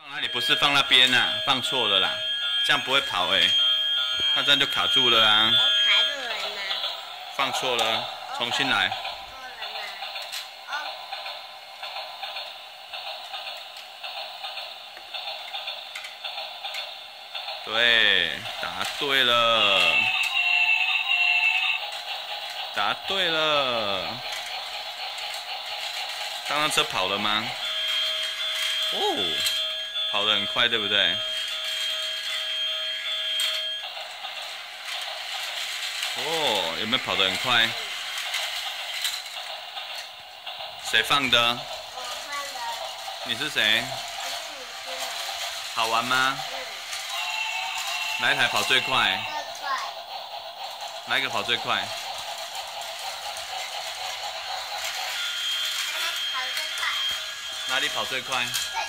放哪里？不是放那边呐、啊，放错了啦，这样不会跑哎、欸，那这样就卡住了啊。我卡住了吗？放错了，重新来。对，答对了，答对了。刚刚车跑了吗？哦，跑得很快，对不对？哦，有没有跑得很快？谁放的？我放的。你是谁？我是你新人。好玩吗？哪一台跑最快？最快。哪一个跑最快？跑最快。哪里跑最快？这